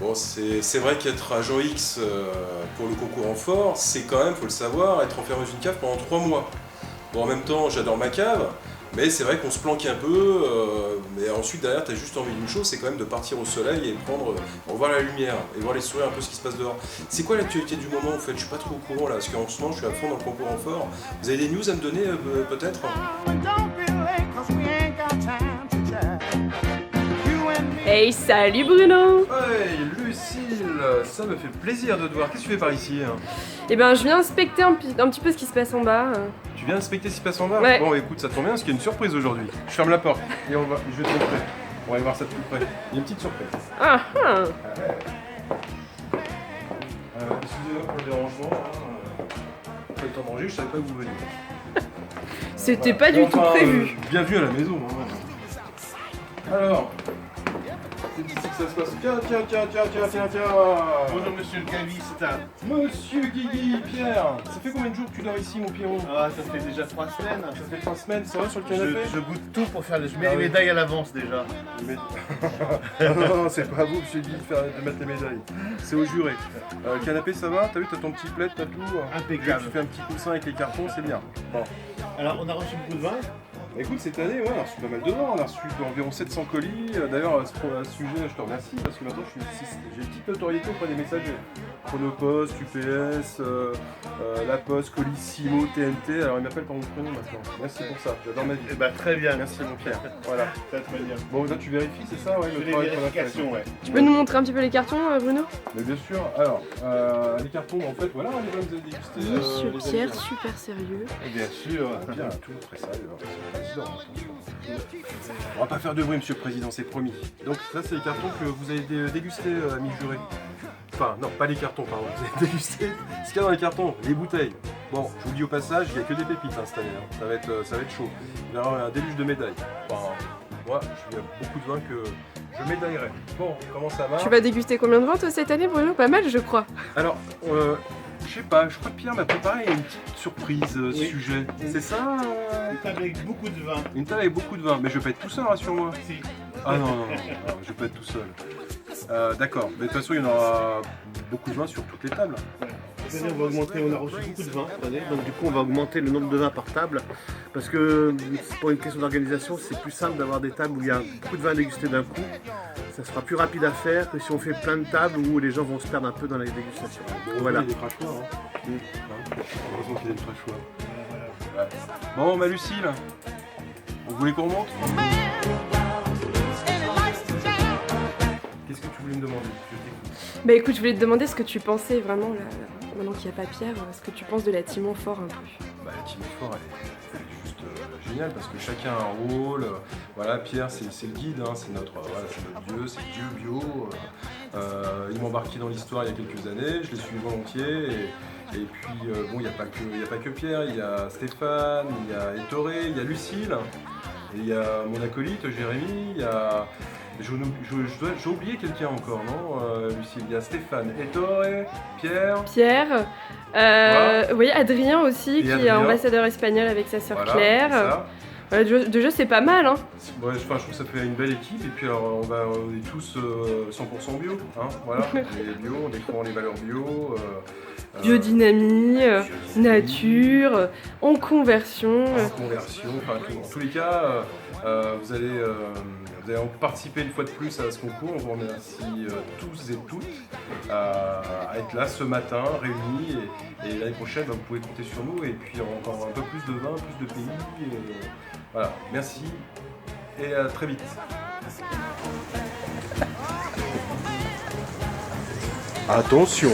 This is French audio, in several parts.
Bon, c'est vrai qu'être agent X pour le concours en fort, c'est quand même, faut le savoir, être enfermé dans une cave pendant 3 mois. Bon, en même temps, j'adore ma cave, mais c'est vrai qu'on se planque un peu, mais ensuite derrière, tu as juste envie d'une chose, c'est quand même de partir au soleil et pour voir la lumière, et voir les sourires, un peu ce qui se passe dehors. C'est quoi l'actualité du moment en fait? Je suis pas trop au courant là, parce qu'en ce moment, je suis à fond dans le concours en fort. Vous avez des news à me donner peut-être? Hey, salut Bruno! Hey Lucille, ça me fait plaisir de te voir. Qu'est-ce que tu fais par ici? Eh ben, je viens inspecter un petit peu ce qui se passe en bas. Tu viens inspecter ce qui se passe en bas? Ouais. Bon, écoute, ça tombe bien parce qu'il y a une surprise aujourd'hui. Je ferme la porte et je vais te montrer. On va aller voir ça de plus près. Il y a une petite surprise. Ah ah! Excusez-moi pour le dérangement. Pas le temps de manger, je savais pas que vous veniez. C'était pas du tout prévu. Bienvenue à la maison. Alors, c'est ici que ça se passe. Tiens. Bonjour monsieur le caviste. Monsieur Guigui, Pierre, ça fait combien de jours que tu dors ici, mon Pierrot? Ah, ça fait déjà 3 semaines. Ça fait 3 semaines, ça va sur le canapé? Je goûte tout pour faire je mets les médailles à l'avance déjà. Non, c'est pas à vous, monsieur Guy, de mettre les médailles. C'est au juré. Le canapé, ça va? T'as vu, t'as ton petit plaid, t'as tout? Impeccable. Tu fais un petit coussin avec les cartons, c'est bien. Bon. Alors on a reçu beaucoup de vin. Écoute, cette année, ouais, on a reçu pas mal de vin, on a reçu environ 700 colis. D'ailleurs, à ce sujet, je te remercie parce que maintenant j'ai une petite notoriété auprès des messagers. Chronopost, UPS, La Poste, Colissimo, TNT. Alors, ils m'appellent par mon prénom maintenant. Merci pour ça, j'adore ma vie. Eh ben très bien. Merci, mon Pierre. Voilà. Ça très bien. Bon, là, tu vérifies, c'est ça, ouais, Je le fais les travail qu'on a fait. vérifications, ouais. Tu peux nous montrer un petit peu les cartons, Bruno? Mais bien sûr. Alors, les cartons, en fait, voilà, les vins que vous avez dégustés. Monsieur les Pierre, amis. super sérieux. Bien sûr. Bien, tout très sérieux. Président, attention. On va pas faire de bruit, monsieur le président, c'est promis. Donc, ça, c'est les cartons que vous avez dégustés, amis jurés. Enfin, non, pas les cartons, pardon. Vous avez dégusté ce qu'il y a dans les cartons, les bouteilles. Bon, je vous le dis au passage, il n'y a que des pépites cette année. Ça va être chaud. Il y aura un déluge de médailles. Enfin, moi, il y a beaucoup de vins que je médaillerai. Bon, comment ça va? Tu vas déguster combien de vins toi cette année, Bruno? Pas mal, je crois. Alors, je sais pas, je crois que Pierre m'a préparé une petite surprise Oui. sujet. C'est ça Une table avec beaucoup de vin. Une table avec beaucoup de vin, mais je vais pas être tout seul, rassure-moi. Si. Ah non, je vais pas être tout seul. D'accord, mais de toute façon, il y en aura beaucoup de vin sur toutes les tables. Cette année, on a reçu beaucoup de vin cette année, donc du coup on va augmenter le nombre de vins par table parce que pour une question d'organisation c'est plus simple d'avoir des tables où il y a beaucoup de vins à déguster d'un coup. Ça sera plus rapide à faire que si on fait plein de tables où les gens vont se perdre un peu dans la dégustation. Voilà. Il y a des crachoirs, hein. Heureusement qu'il y a des crachoirs. Ouais. Bon, ma Lucille, vous voulez qu'on remonte? Qu'est-ce que tu voulais me demander? Je t'écoute. Bah écoute, je voulais te demander ce que tu pensais vraiment, là, maintenant qu'il n'y a pas Pierre, ce que tu penses de la team Montfort un peu. Bah, la team Fort, elle est juste géniale parce que chacun a un rôle. Voilà, Pierre, c'est le guide, hein, c'est notre dieu, c'est le dieu bio. Il m'a embarqué dans l'histoire il y a quelques années, je l'ai suivi volontiers. Et puis, bon, il n'y a pas que Pierre, il y a Stéphane, il y a Ettoré, il y a Lucille, et il y a mon acolyte Jérémy, il y a. J'ai oublié quelqu'un encore, non, Lucille? Il y a Stéphane, Ettoré, Pierre. Pierre, Voilà. oui, Adrien aussi, Et qui est Adrien. ambassadeur espagnol avec sa sœur Voilà, Claire. c'est ça. Déjà, c'est pas mal, hein. Ouais, je trouve que ça fait une belle équipe et puis alors, on est tous 100% bio, hein, voilà. On est bio, on défend les valeurs bio. Biodynamie, biodynamie, nature, en conversion. en conversion, enfin dans tous les cas, vous allez participer une fois de plus à ce concours. On vous remercie tous et toutes à être là ce matin, réunis, et l'année prochaine, vous pouvez compter sur nous, et puis encore un peu plus de vin, plus de pays. Voilà, merci, et à très vite. Attention!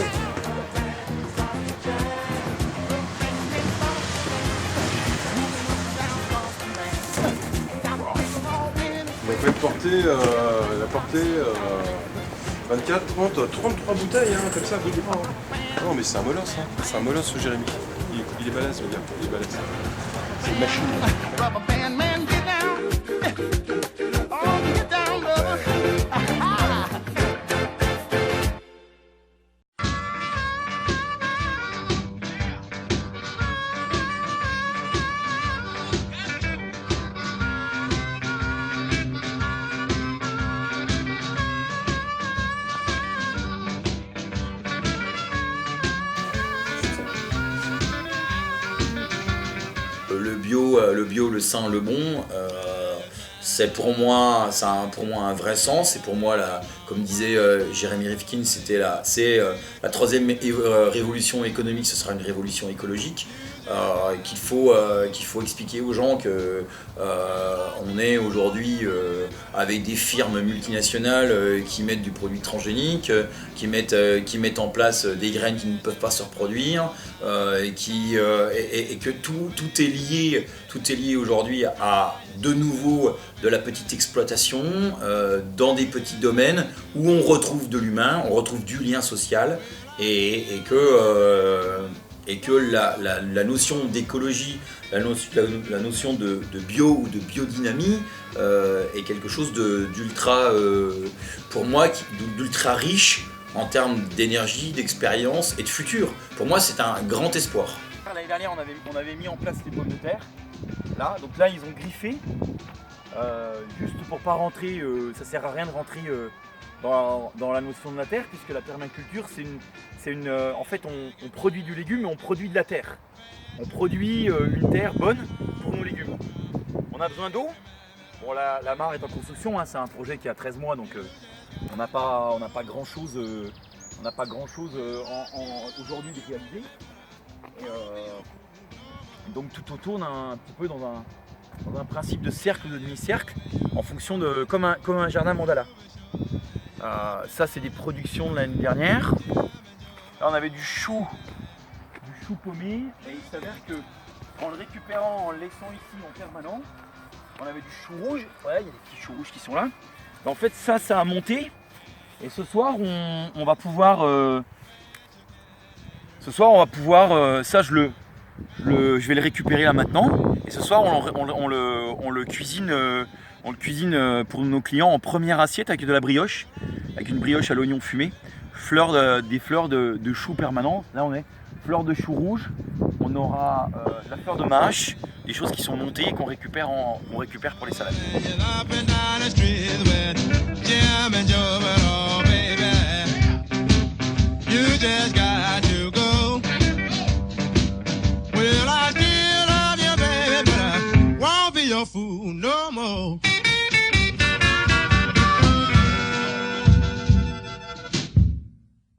On va quand même porter, la portée 24, 30, 33 bouteilles, hein, comme ça, vous dites pas. Non mais c'est un molosse, hein. C'est un molosse ce Jérémy. Il est balèze le gars, il est balèze. C'est une machine. Rubber band man, get down. Oh, get down, brother. bio, le sain, le bon, c'est pour moi, ça a pour moi un vrai sens. Et pour moi, comme disait Jeremy Rifkin, c'est la troisième révolution économique, ce sera une révolution écologique. Qu'il faut expliquer aux gens que on est aujourd'hui avec des firmes multinationales qui mettent du produit transgénique, qui mettent en place des graines qui ne peuvent pas se reproduire, et que tout est lié aujourd'hui à de nouveau de la petite exploitation dans des petits domaines où on retrouve de l'humain, on retrouve du lien social et que la notion d'écologie, la notion de bio ou de biodynamie est quelque chose d'ultra, pour moi, d'ultra riche en termes d'énergie, d'expérience et de futur. Pour moi, c'est un grand espoir. L'année dernière, on avait mis en place les pommes de terre. Là, donc là, ils ont griffé, juste pour pas rentrer, ça sert à rien de rentrer dans la notion de la terre, puisque la permaculture, en fait, on produit du légume, mais on produit de la terre. On produit une terre bonne pour nos légumes. On a besoin d'eau. Bon, la mare est en construction, hein, c'est un projet qui a 13 mois, donc on n'a pas grand-chose aujourd'hui de réalisé. Donc tout tourne un petit peu dans un principe de cercle ou de demi-cercle, en fonction de comme un jardin mandala. Ça, c'est des productions de l'année dernière. Là, on avait du chou paumé, et il s'avère que en le récupérant, en le laissant ici en permanent, on avait du chou rouge. Ouais, il y a des petits choux rouges qui sont là. Et en fait, ça a monté. Et ce soir, on va pouvoir. Ça, je vais le récupérer là maintenant. Et ce soir, on le cuisine. On le cuisine pour nos clients en première assiette avec de la brioche, avec une brioche à l'oignon fumé, des fleurs de choux permanents. Là, on est fleurs de choux rouges. On aura la fleur de mâche, des choses qui sont montées et qu'on récupère pour les salades. You just got